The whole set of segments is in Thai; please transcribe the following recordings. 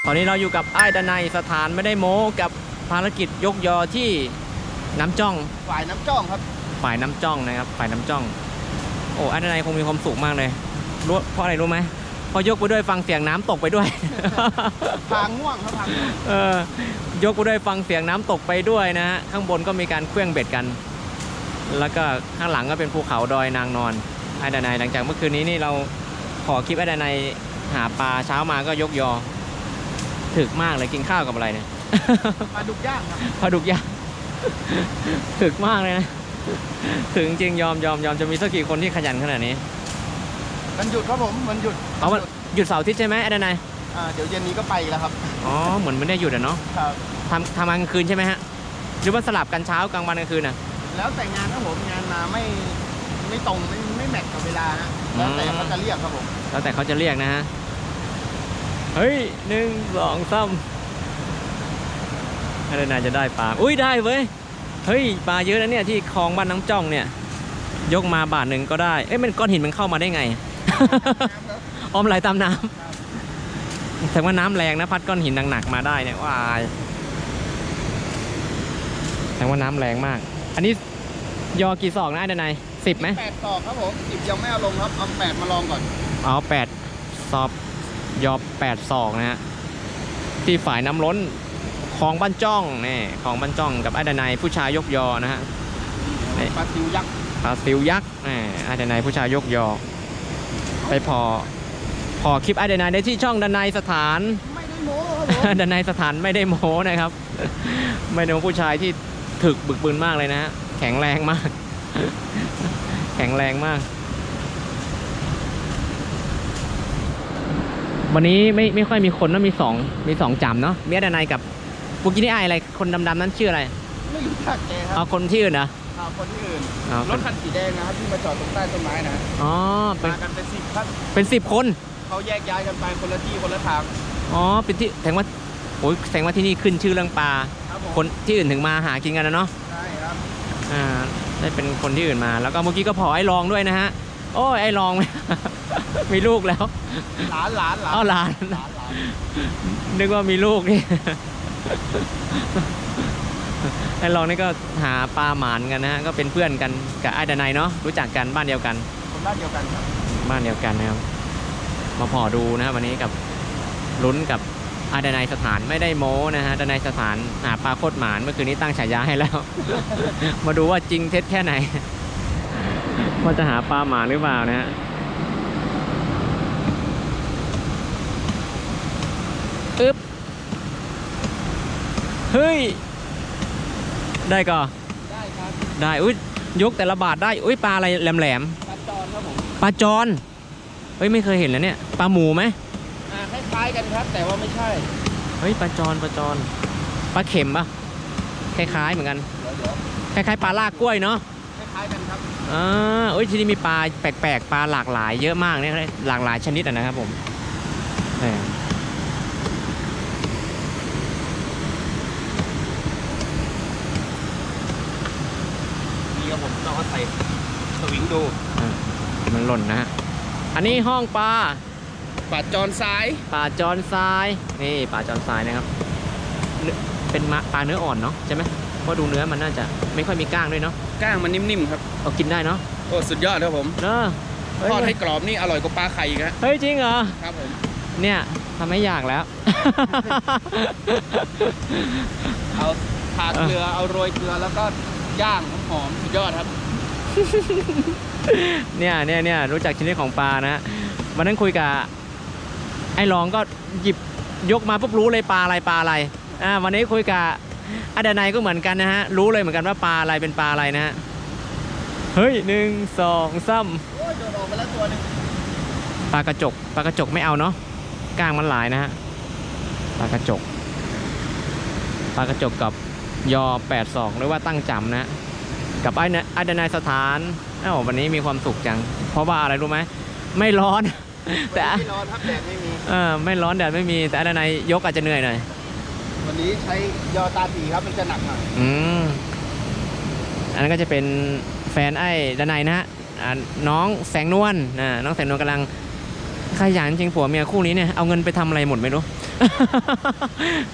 ตอนนี้เราอยู่กับไอ้ดนัยสถานไม่ได้โม้กับภารกิจยกยอที่น้ำจ้องฝ่ายน้ำจ้องครับฝ่ายน้ำจ้องนะครับฝ่ายน้ำจ้องโอ้ไอ้ดนัยคงมีความสุขมากเลยรู้เพราะอะไรรู้ไหมพอยกไปด้วยฟังเสียงน้ำตกไปด้วย พางง่วงครับพางง่วงยกไปด้วยฟังเสียงน้ำตกไปด้วยนะฮะข้างบนก็มีการเคลื่องเบ็ดกันแล้วก็ข้างหลังก็เป็นภูเขาดอยนางนอนไอ้ดนัยหลังจากเมื่อคืนนี้นี่เราขอคลิปไอ้ดนัยหาปลาเช้ามาก็ยกยอถึกมากเลยกินข้าวกับอะไรเนี่ย ปลาดุกย่างครับปลาดุกย่าง ถึกมากเลยนะถึงจริงยอมจะมีสักกี่คนที่ขยันขนาดนี้มันหยุดครับผมมันหยุดเอาหยุดเสาร์อาทิตย์ใช่ไหมไอ้ดนัยเดี๋ยวเย็นนี้ก็ไปแล้วครับอ๋อเหมือนไม่ได้หยุดอ่ะเนาะครับทำงานกลางคืนใช่ไหมฮะหรือว่าสลับกันเช้ากลางวันกลางคืนน่ะแล้วแต่งานครับผมงานมาไม่ตรงไม่แมทกับเวลาฮะแล้วแต่เขาจะเรียกครับผมแล้วแต่เขาจะเรียกนะฮะเฮ้ย1 2 3ไอ้ดนัยจะได้ปลาอุ้ยได้เว้ยเฮ้ยปลาเยอะนะเนี่ยที่คลองบ้านน้ำจ้องเนี่ยยกมาบาทหนึ่งก็ได้เอ้ยมันก้อนหินมันเข้ามาได้ไง ออมไหลตามน้ำแต่ว่าน้ำแรงนะพัดก้อนหินหนักๆมาได้เนี่ยว้ายแต่ว่าน้ำแรงมากอันนี้ยอกี่ศอกนะไอ้ดนัย10ไหม8 ศอกครับผม10ยังไม่เอาลงครับเอา8มาลองก่อนเอา8ศอกยอ8 ศอกนะฮะที่ฝ่ายน้ำล้นของบ้านจ้องนี่ของบ้านจ้องกับไอ้ดนัยผู้ชายยกยอนะฮะปลาซิวยักษ์ปลาซิวยักษ์ไอ้ดนัยผู้ชายยกยอไปพอคลิปไอ้ดนัยได้ที่ช่องดนัยสถานไม่ได้โม้ครับดนัยสถานไม่ได้โม้นะครับไม่ได้โม้ผู้ชายที่ถึกบึกบึนมากเลยนะฮะแข็งแรงมาก แข็งแรงมากวันนี้ไม่ค่อยมีคนนะมีสองจำเนาะมีไอ้ดนัยกับปุกินี่ไออะไรคนดำๆนั้นชื่ออะไรไม่รู้จักแกครับเอาคนที่อื่นนะคนที่อื่นรถคันสีแดงนะครับที่มาจอดตรงใต้ต้นไม้นะอ๋อมากันเป็น10 ครับเป็น10 คนเขาแยกย้ายกันไปคนละที่คนละทางอ๋อเป็นที่แสดงว่าโอ้ยแสดงว่าที่นี่ขึ้นชื่อเรื่องปลาคนที่อื่นถึงมาหากินกันนะเนาะใช่ครับได้เป็นคนที่อื่นมาแล้วก็เมื่อกี้ก็พอไอ้รองด้วยนะฮะโอ้ยไอ้รอง มีลูกแล้วหลานอ๋อหลานนึกว่ามีลูกนี่ ไอ้รองนี่ก็หาปลาหมานกันนะฮะก็เป็นเพื่อนกันกับไอ้ดนัยเนาะรู้จักกันบ้านเดียวกันคนบ้านเดียวกันครับบ้านเดียวกันนะครับมาพอดูนะครับวันนี้กับลุ้นกับไอ้ดนัยสถานไม่ได้โม้นะฮะดนัยสถานหาปลาโคตรหมานเมื่อคืนนี้ตั้งฉายาให้แล้ว มาดูว่าจริงเท็จแค่ไหน ว่าจะหาปลาหมานหรือเปล่านะฮะอึ๊บเฮ้ยได้ก็ได้ครับได้อุ้ยยกแต่ละบาทได้อุ้ยปลาอะไรแหลมปลาจอนครับผมปลาจอนเฮ้ยไม่เคยเห็นแล้วเนี่ยปลาหมูไหมคล้ายๆกันครับแต่ว่าไม่ใช่เฮ้ยปลาจอนปลาเข็มปะคล้ายๆเหมือนกันคล้ายๆปลาลากกล้วยเนาะคล้ายๆกันครับเอ้ยที่นี่มีปลาแปลกๆปลาหลากหลายเยอะมากเนี่ยหลากหลายชนิดนะครับผมผมลองใส่สวิงดูมันหล่นนะฮะอันนี้ห้องปลาจอนทรายนี่ปลาจอนทรายนะครับเป็นปลาเนื้ออ่อนเนาะใช่ไหมเพราะดูเนื้อมันน่าจะไม่ค่อยมีก้างด้วยเนาะก้างมันนิ่มๆครับเอากินได้เนาะโอ้สุดยอดครับผมเนาะทอดให้กรอบนี่อร่อยกว่าปลาไข่อีกฮะเฮ้ยจริงเหรอครับผมเนี่ยทำให้อยากแล้ว เอาทาเกลือเอาโรยเกลือแล้วก็ย่างหอมสุดยอดครับ เนี่ยรู้จักชนิดของปลานะวันนั้นคุยกับไอ้รองก็หยิบยกมาปุ๊บรู้เลยปลาอะไรวันนี้คุยกับไอ้ดนัยก็เหมือนกันนะฮะรู้เลยเหมือนกันว่าปลาอะไรเป็นปลาอะไรนะฮะเฮ้ย1 2 3โอ้ยโดนออกไปแล้วตัวนึงปลากระจกไม่เอาเนาะก้างมันหลายนะฮะปลากระจกกับยอ8 ศอกหรือว่าตั้งจำนะกับไอ้ดนัยสถานวันนี้มีความสุขจังเพราะว่าอะไรรู้ไหมไม่ร้อนแต่ไม่ร้อนครับแดดไม่มีไม่ร้อนแดดไม่มีแต่ไอ้ดนัยยกอาจจะเหนื่อยหน่อยวันนี้ใช้ยอตาตีครับมันจะหนักหน่อยอันนั้นก็จะเป็นแฟนไอ้ดนัยนะฮะน้องแสงนวลน้องแสงนวลกำลังข ขยันจริงผัวเมียคู่นี้เนี่ยเอาเงินไปทำอะไรหมดไม่รู้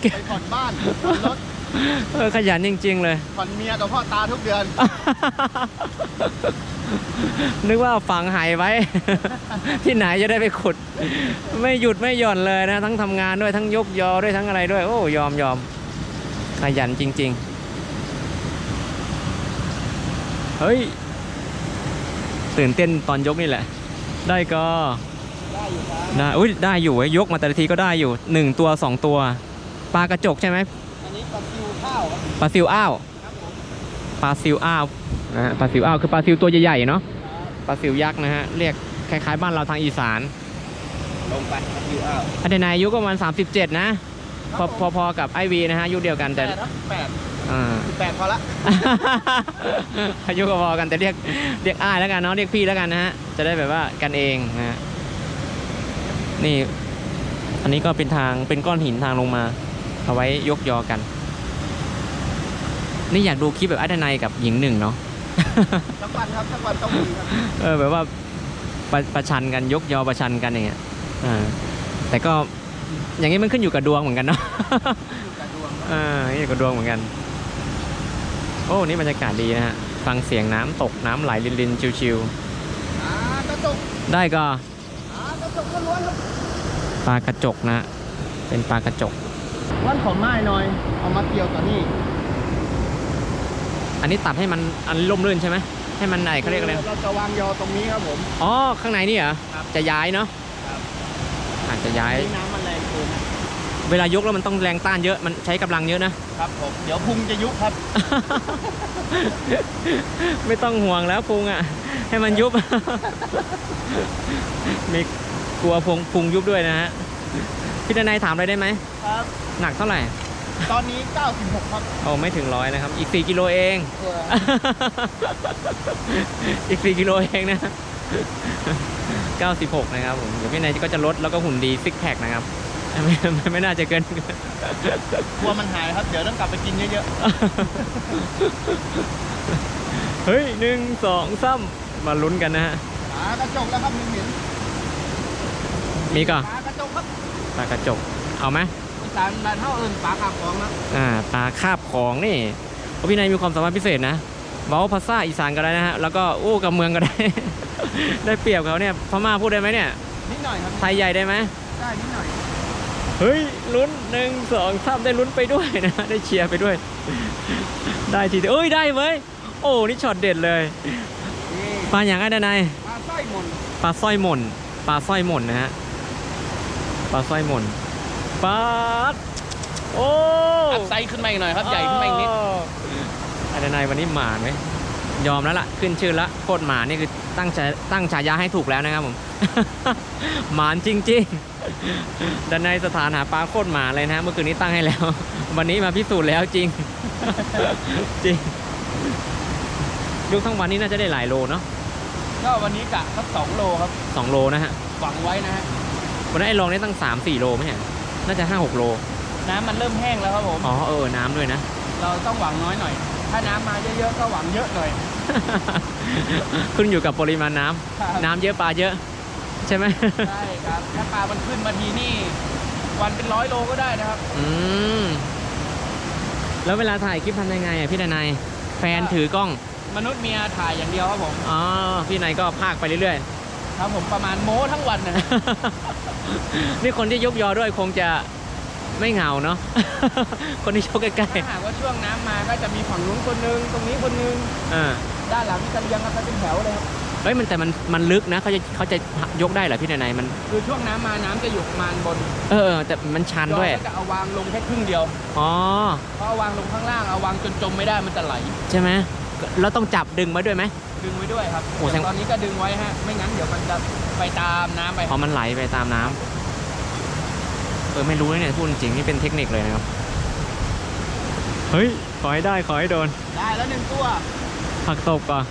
ไปผ่อนบ้านผ่อนรถ ขยันจริง ๆ เลย ผ่อนเมียกับพ่อตาทุกเดือน นึกว่าฝังหายไว้ ที่ไหนจะได้ไปขุด ไม่หยุดไม่หย่อนเลยนะ ทั้งทำงานด้วยทั้งยกยอด้วยทั้งอะไรด้วย โอ้ยอมขยันจริง ๆ เฮ้ย ตื่นเต้นตอนยกนี่แหละ ได้ก็ ได้อยู่ครับ ได้อุ้ยได้อยู่เว้ยยกมาแต่ละทีก็ได้อยู่1ตัว2ตัวปลากระจกใช่ไหม อันนี้ปลาซิวข้าวครับ ปลาซิวอ้าว ครับผม ปลาซิวอ้าวนะฮะปลาซิวอ้าวคือปลาซิวตัวใหญ่ๆเนาะปลาซิวยักษ์นะฮะเรียกคล้ายๆบ้านเราทางอีสาน ลงไปปลาซิวข้าว อันเดนายอายุก็ประมาณ37นะพอกับไอวีนะฮะอายุเดียวกันแต่ แปดพอละ อายุก็พอกันแต่เรียกอ้ายแล้วกันเนาะเรียกพี่แล้วกันนะฮะจะได้แบบว่ากันเองนะฮะนี่อันนี้ก็เป็นทางเป็นก้อนหินทางลงมาเอาไว้ยกยอกันนี่อยากดูคลิปแบบอัดนายกับหญิงหนึ่งเนาะ สักวันครับสักวันต้องมีครับ แบบว่าประชันกันยกยอประชันกันอย่างเงี้ยแต่ก็อย่างนี้มันขึ้นอยู่กับดวงเหมือนกันเนาะ อยู่กับดวงครับ นี่กับดวงเหมือนกันโอ้นี่บรรยากาศดีนะฮะฟังเสียงน้ำตกน้ำไหลลินๆชิว กระจก ๆได้ก็ กระจกก็ล้วนครับ ปลากระจกนะเป็นปลากระจก วันของไม้หน่อยเอามาเกี่ยวกับนี่ อันนี้ตัดให้มันอันร่มรื่นใช่ไหมให้มันไหนเขาเรียกอะไร เราจะวางยอตรงนี้ครับผม อ๋อข้างในนี่เหรอ ครับ จะย้ายเนาะ ครับ อาจจะย้าย นี่น้ำมันแรงเกิน เวลายกแล้วมันต้องแรงต้านเยอะมันใช้กำลังเยอะนะ ครับผมเดี๋ยวพุงจะยุบครับ ไม่ต้องห่วงแล้วพุงอ่ะ ให้มันยุบ มีกลัวพุงยุบด้วยนะฮะพี่ดนัยถามอะไรได้ไหม ครับ หนักเท่าไหร่ ตอนนี้ 96 ครับ โอ้ไม่ถึง100นะครับอีก4กิโลเอง อีก4กิโลเองนะ 96นะครับผมเดี๋ยวพี่นายก็จะลดแล้วก็หุ่นดีซิกแพคนะครับ ไม่น่าจะเกิน กลัวมันหายครับ เดี๋ยวต้องกลับไปกินเยอะ เฮ้ย1 2 3มาลุ้นกันนะฮะ ๆปลากระจกแล้วครับเหม็น มีก่อน ปลากระจกครับ ปลากระจกเอาไหม อีสานบ้านเท่าเอิญปลาขาบของนะ ปลาคาบของนี่เพราะพี่นายมีความสามารถพิเศษนะเว้าภาษาอีสานก็ได้นะฮะแล้วก็โอ้กับเมืองก็ได้ ได้เปรียบเขาเนี่ยพม่าพูดได้ไหมเนี่ย นิดหน่อยครับ ไทยใหญ่ได้ไหม ได้นิดหน่อย เฮ้ยลุ้น1 2 3ได้ลุ้นไปด้วยนะ ได้เชียร์ไปด้วย ได้ทีเดียวเอ้ยได้เว้ยโอ้นี่ช็อตเด็ดเลย นี่ ปลาอย่างไรนาย ปลาสร้อยมน ปลาสร้อยหม่นปลาสร้อยหม่นนะฮะปลาสร้อยหม่นปลาโอ้ อัดไซส์ขึ้นมาอีกหน่อยครับใหญ่ขึ้นมาอีกนิด อันนายวันนี้หมานไหมยอมแล้วล่ะขึ้นชื่อละโคตรหมานี่คือตั้งฉายาให้ถูกแล้วนะครับผม หมานจริงๆด้านในสถานหาปลาโคตรหมาเลยนะเมื่อคืนนี้ตั้งให้แล้ว วันนี้มาพิสูจน์แล้วจริง จริงยกทั้งวันนี้น่าจะได้หลายโลเนาะ ก็วันนี้กะสัก2 โลครับ 2 โลนะฮะ หวังไว้นะฮะ วันนั้นไอ้ลองได้ตั้ง3-4 โลไหมฮะน่าจะ5-6 โล น้ำมันเริ่มแห้งแล้วครับผม อ๋อน้ำด้วยนะ เราต้องหวังน้อยหน่อย ถ้าน้ำมาเยอะๆก็หวังเยอะหน่อย ขึ้นอยู่กับปริมาณน้ำ ครับ น้ำเยอะปลาเยอะ ใช่ไหม ใช่ครับ ถ้าปลามันขึ้นมาทีนี่ วันเป็น100 โลก็ได้นะครับ อืมแล้วเวลาถ่ายคลิปทำยังไงอ่ะพี่นายแฟนถือกล้อง มนุษย์เมียถ่ายอย่างเดียวครับผม อ๋อพี่นายก็พากไปเรื่อย ครับผมประมาณโม้ทั้งวันนะ ๆ นี่คนที่ยกยอด้วยคงจะไม่เหงาเนาะ คนที่ยกใกล้ ถ้าหากว่าช่วงน้ำมาก็จะมีฝั่งนู้นคนนึงตรงนี้คนนึง ๆอ่า ด้านหลังนี่กันยังครับเป็นแถวเลยครับ เฮ้ยแต่มันลึกนะเขาจะยกได้เหรอพี่นายมัน คือช่วงน้ำมาน้ำจะอยู่ประมาณบน แต่มันชันด้วย ก็จะเอาวางลงแค่ครึ่งเดียว อ๋อ เพราะเอาวางลงข้างล่างเอาวางจนจมไม่ได้มันจะไหล ใช่ไหมแล้วต้องจับดึงไว้ด้วยไหม ดึงไว้ด้วยครับ โอ้แสดง ตอนนี้ก็ดึงไว้ฮะ ไม่งั้นเดี๋ยวมันจะไปตามน้ำไป พอมันไหลไปตามน้ำไม่รู้เลยเนี่ยพูดจริงนี่เป็นเทคนิคเลยนะครับเฮ้ยขอให้ได้ขอให้โดน ได้แล้ว1 ตัว ผักตบก่อน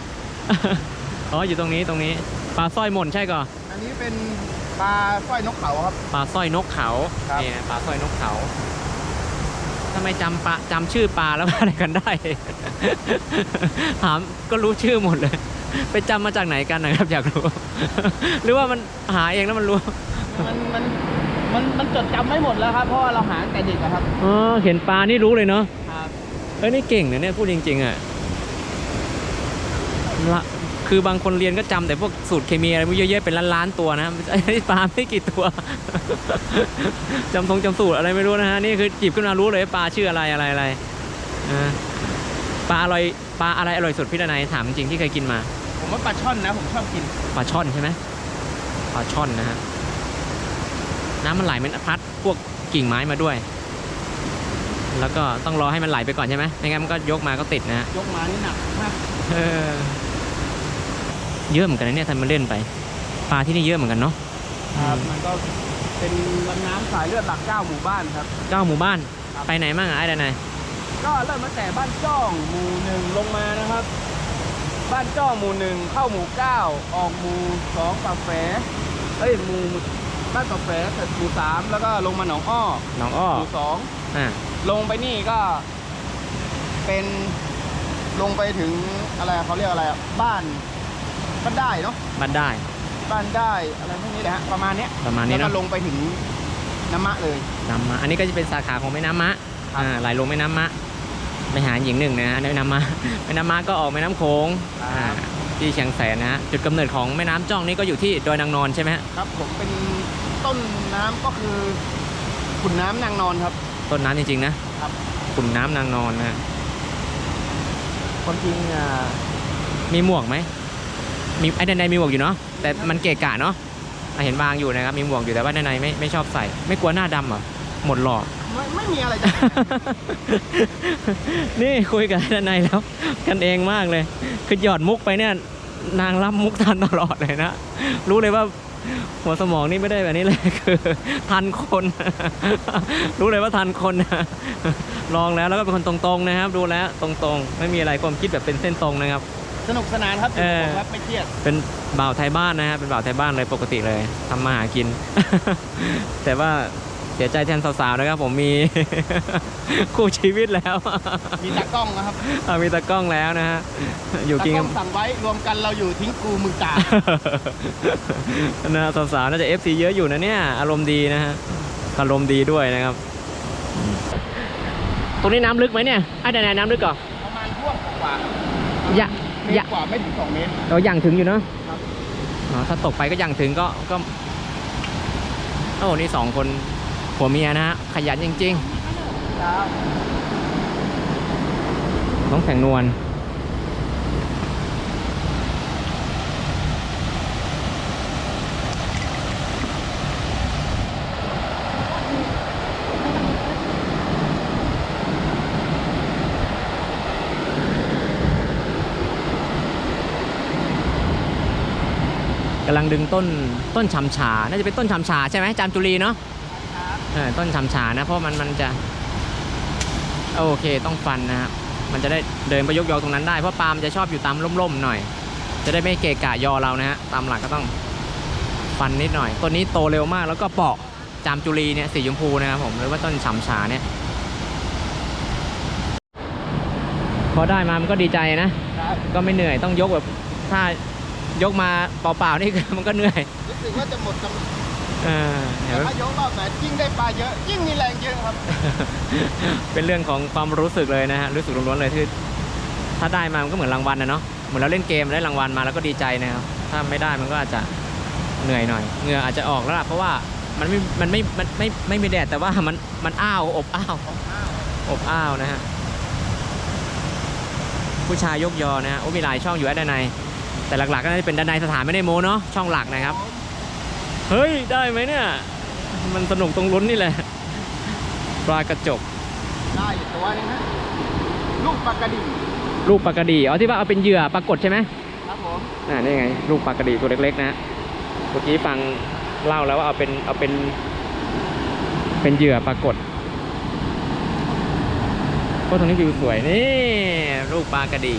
อ๋ออยู่ตรงนี้ปลาสร้อยหม่นใช่ก่อน อันนี้เป็นปลาสร้อยนกเขาครับ ปลาสร้อยนกเขา ครับ นี่นะปลาสร้อยนกเขาทำไมจำชื่อปลาแล้ว อะไรกันได้ ถามก็รู้ชื่อหมดเลย ไปจำมาจากไหนกันนะครับอยากรู้ หรือว่ามันหาเองแล้วมันรู้ มันจดจำไม่หมดแล้วครับเพราะว่าเราหาตั้งแต่เด็กอะครับ อ๋อเห็นปลานี่รู้เลยเนาะ ครับ เอ้ยนี่เก่งนะเนี่ยพูดจริงๆอ่ะละคือบางคนเรียนก็จำแต่พวกสูตรเคมีอะไรพวกเยอะๆเป็นล้านๆตัวนะไอ้ปลาไม่กี่ตัว จำสูตรอะไรไม่รู้นะฮะนี่คือจิบขึ้นมารู้เลยปลาชื่ออะไรปลาอร่อยปลาอะไรอร่อยสุดพี่ดนัยถามจริงที่เคยกินมา ผมว่าปลาช่อนนะผมชอบกิน ปลาช่อนใช่ไหมปลาช่อนนะฮะน้ำมันไหลมันพัดพวกกิ่งไม้มาด้วย แล้วก็ต้องรอให้มันไหลไปก่อนใช่ไหมไม่งั้นมันก็ยกมาก็ติดนะฮะ ยกมานี่หนักมาก เยอะเหมือนกันนะเนี่ยทำมาเล่นไปปลาที่นี่เยอะเหมือนกันเนาะ ครับมันก็เป็นลำน้ำสายเลือดหลัก9 หมู่บ้านครับ 9 หมู่บ้านไปไหนบ้างไอ้ดนัย ก็เริ่มตั้งแต่บ้านจ้องหมู่1ลงมานะครับ บ้านจ้องหมู่1เข้าหมู่9ออกหมู่2ปากแฝหมู่บ้านปากแฝเสร็จหมู่3แล้วก็ลงมาหนองอ้อ หนองอ้อ หมู่2ลงไปนี่ก็เป็นลงไปถึงอะไรเขาเรียกอะไรบ้านได้เนาะ บ้านได้ บ้านได้อะไรพวกนี้แหละฮะประมาณนี้ เนาะ แล้วก็ลงไปถึงน้ำมะเลย น้ำมะอันนี้ก็จะเป็นสาขาของแม่น้ำมะ ครับ ไหลลงแม่น้ำมะไปหาหญิงหนึ่งนะฮะแม่น้ำมะ แม่น้ำมะก็ออกแม่น้ำโขงที่เชียงแสนนะฮะจุดกำเนิดของแม่น้ำจ้องนี่ก็อยู่ที่ดอยนางนอนใช่ไหมฮะ ครับผมเป็นต้นน้ำก็คือขุนน้ำนางนอนครับ ต้นน้ำจริงๆนะครับ ขุนน้ำนางนอนนะความจริงมีหมวกไหมมีไอ้ด้านในมีหมวกอยู่เนาะแต่มันเกะกะเนาะเห็นบางอยู่นะครับมีหมวกอยู่แต่ว่าด้านในไม่ชอบใส่ไม่กลัวหน้าดำเหรอหมดหลอด ไม่มีอะไรจะ นี่คุยกับด้านในแล้วกันเองมากเลยคือหยอดมุกไปเนี่ยนางรับมุกทันตลอดเลยนะรู้เลยว่าหัวสมองนี่ไม่ได้แบบนี้เลยคือทันคน รู้เลยว่าทันคนลองแล้วก็เป็นคนตรงๆนะครับดูแล้วตรงๆไม่มีอะไรความคิดแบบเป็นเส้นตรงนะครับ สนุกสนานครับครับไม่เครียด เป็นบ่าวไทยบ้านนะครับเป็นบ่าวไทยบ้านเลยปกติเลยทำมาหากิน แต่ว่าเสียใจแทนสาวๆนะครับผมมี คู่ชีวิตแล้ว มีตากล้องนะครับ มีตากล้องแล้วนะฮะอยู่กิน ตา กั กล้ บ องสั่งไว้รวมกันเราอยู่ทิ้งกูมึงตา นะสาวๆน่าจะ FC เยอะอยู่นะเนี่ยอารมณ์ดีนะฮะอารมณ์ดีด้วยนะครับตรงนี้น้ำลึกไหมเนี่ยไอ้ไหนน้ำลึกก่อน ประมาณท่วมกว่า อย่า เมตรกว่าไม่ถึง2 เมตร เรายังถึงอยู่เนาะ ครับ ถ้าตกไปก็ยังถึงก็โอ้นี่2 คนผัวเมียนะฮะขยันจริง ครับ ๆน้องแสงนวลกำลังดึงต้นชำชาน่าจะเป็นต้นชำชาใช่ไหมจามจุรีเนาะต้นชำชานะเพราะมันจะโอเคต้องฟันนะครับมันจะได้เดินไปยกยอตรงนั้นได้เพราะปาล์มจะชอบอยู่ตามร่มๆหน่อยจะได้ไม่เกะกะยอเรานะฮะตามหลักก็ต้องฟันนิดหน่อยต้นนี้โตเร็วมากแล้วก็เปาะจามจุรีเนี่ยสีชมพูนะครับผมหรือว่าต้นชำชาเนี่ยพอได้มามันก็ดีใจนะก็ไม่เหนื่อยต้องยกแบบถ้ายกมาเปล่าๆนี่ มันก็เหนื่อย รู้สึกว่าจะหมดกำลัง เห็นไหม ถ้ายกรอบไหนยิ่งได้ปลาเยอะยิ่งมีแรงเยอะครับ เป็นเรื่องของความรู้สึกเลยนะฮะรู้สึกล้วนๆเลยที่ถ้าได้มามันก็เหมือนรางวัลนะเนาะเหมือนเราเล่นเกมได้รางวัลมาแล้วก็ดีใจนะครับถ้าไม่ได้มันก็อาจจะเหนื่อยหน่อยเหงื่ออาจจะออกแล้วล่ะเพราะว่ามันไม่มีแดดแต่ว่ามันอ้าวอบอ้าวนะฮะผู้ชายยกยอนะฮะโอ้มีหลายช่องอยู่ด้านในแต่หลักๆก็น่าจะเป็นด้านในสถานไม่ได้โมเนาะช่องหลักนะครับเฮ้ยได้ไหมเนี่ยมันสนุกตรงลุ้นนี่แหละปลากระจก ได้อยู่ตัวนึงฮะลูกปลากระดิ่ง ลูกปลากระดีเอาที่ว่าเอาเป็นเหยื่อปลากดใช่ไหม ครับผม นี่ไงลูกปลากระดีตัวเล็กๆนะเมื่อกี้ฟังเล่าแล้วว่าเอาเป็นเหยื่อปลากดเพราะตรงนี้วิวสวยนี่ลูกปลากระดี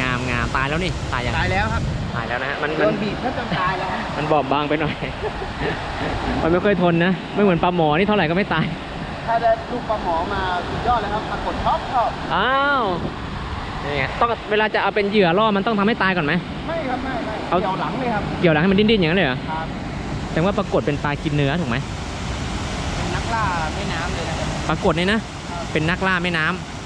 งามตายแล้วนี่ตายยัง ตายแล้วครับ ตายแล้วนะฮะมัน โดนบีบถ้าจะตายแล้วครับ มันบอบบางไปหน่อย มันไม่ค่อยทนนะไม่เหมือนปลาหมอนี่เท่าไหร่ก็ไม่ตาย ถ้าได้ลูกปลาหมอมาสุดยอดเลยครับปรากฏชอบ อ้าวนี่ไงต้องเวลาจะเอาเป็นเหยื่อล่อมันต้องทำให้ตายก่อนไหม ไม่ครับไม่ เอา เกี่ยวหลังเลยครับ เกี่ยวหลังให้มันดิ้นๆอย่างนั้นเลยเหรอ ครับ แต่ว่าปรากฏเป็นปลากินเนื้อถูกไหม เป็นนักล่าแม่น้ำเลยนะครับ ปรากฏเนี่ยนะ เป็นนักล่าแม่น้ำ